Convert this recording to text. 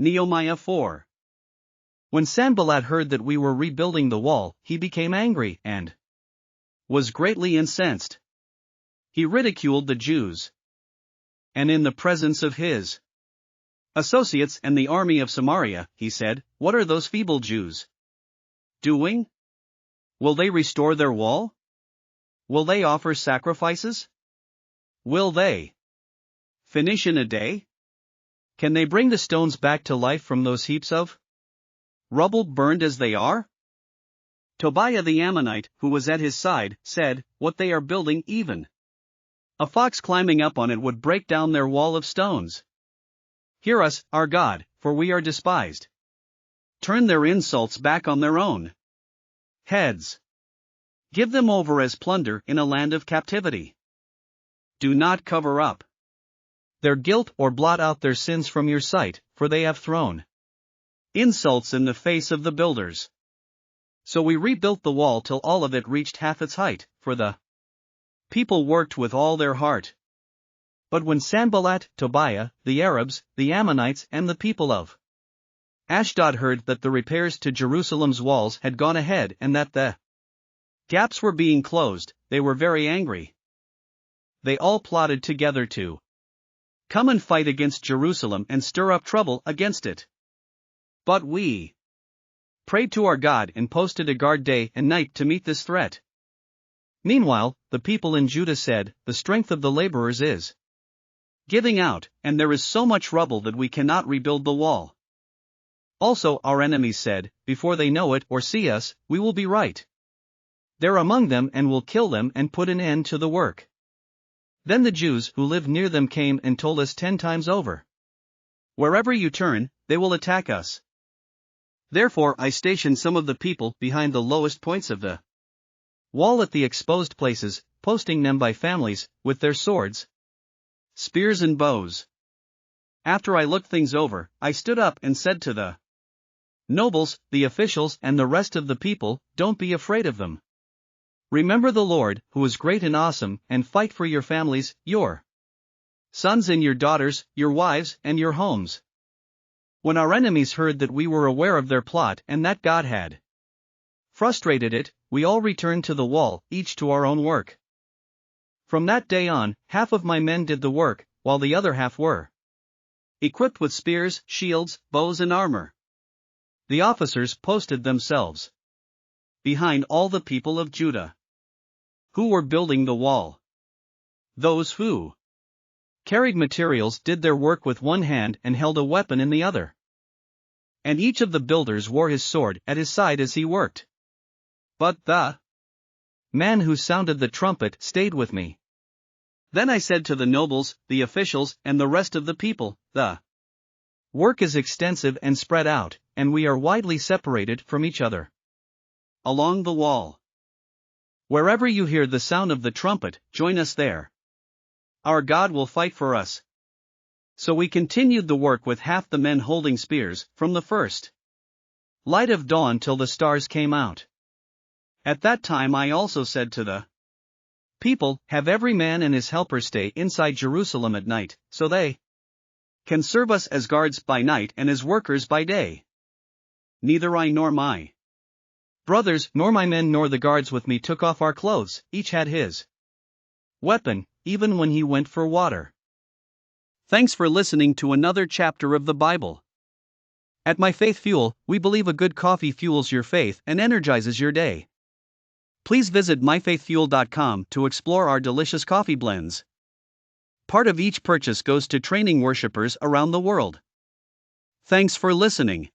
Nehemiah 4. When Sanballat heard that we were rebuilding the wall, he became angry, and was greatly incensed. He ridiculed the Jews. And in the presence of his associates and the army of Samaria, he said, "What are those feeble Jews doing? Will they restore their wall? Will they offer sacrifices? Will they finish in a day? Can they bring the stones back to life from those heaps of rubble burned as they are?" Tobiah the Ammonite, who was at his side, said, "What they are building, even a fox climbing up on it would break down their wall of stones. Hear us, our God, for we are despised. Turn their insults back on their own heads. Give them over as plunder in a land of captivity. Do not cover up their guilt or blot out their sins from your sight, for they have thrown insults in the face of the builders." So we rebuilt the wall till all of it reached half its height, for the people worked with all their heart. But when Sanballat, Tobiah, the Arabs, the Ammonites, and the people of Ashdod heard that the repairs to Jerusalem's walls had gone ahead and that the gaps were being closed, they were very angry. They all plotted together to come and fight against Jerusalem and stir up trouble against it. But we prayed to our God and posted a guard day and night to meet this threat. Meanwhile, the people in Judah said, "The strength of the laborers is giving out, and there is so much rubble that we cannot rebuild the wall." Also our enemies said, "Before they know it or see us, we will be right there among them and will kill them and put an end to the work." Then the Jews who lived near them came and told us 10 times over, "Wherever you turn, they will attack us." Therefore I stationed some of the people behind the lowest points of the wall at the exposed places, posting them by families, with their swords, spears and bows. After I looked things over, I stood up and said to the nobles, the officials and the rest of the people, "Don't be afraid of them. Remember the Lord, who is great and awesome, and fight for your families, your sons and your daughters, your wives and your homes." When our enemies heard that we were aware of their plot and that God had frustrated it, we all returned to the wall, each to our own work. From that day on, half of my men did the work, while the other half were equipped with spears, shields, bows and armor. The officers posted themselves behind all the people of Judah who were building the wall. Those who carried materials did their work with one hand and held a weapon in the other. And each of the builders wore his sword at his side as he worked. But the man who sounded the trumpet stayed with me. Then I said to the nobles, the officials, and the rest of the people, "The work is extensive and spread out, and we are widely separated from each other along the wall. Wherever you hear the sound of the trumpet, join us there. Our God will fight for us." So we continued the work with half the men holding spears, from the first light of dawn till the stars came out. At that time I also said to the people, "Have every man and his helper stay inside Jerusalem at night, so they can serve us as guards by night and as workers by day. Neither I nor my brothers nor my men nor the guards with me took off our clothes, each had his weapon, even when he went for water." Thanks for listening to another chapter of the Bible. At My Faith Fuel, we believe a good coffee fuels your faith and energizes your day. Please visit myfaithfuel.com to explore our delicious coffee blends. Part of each purchase goes to training worshipers around the world. Thanks for listening.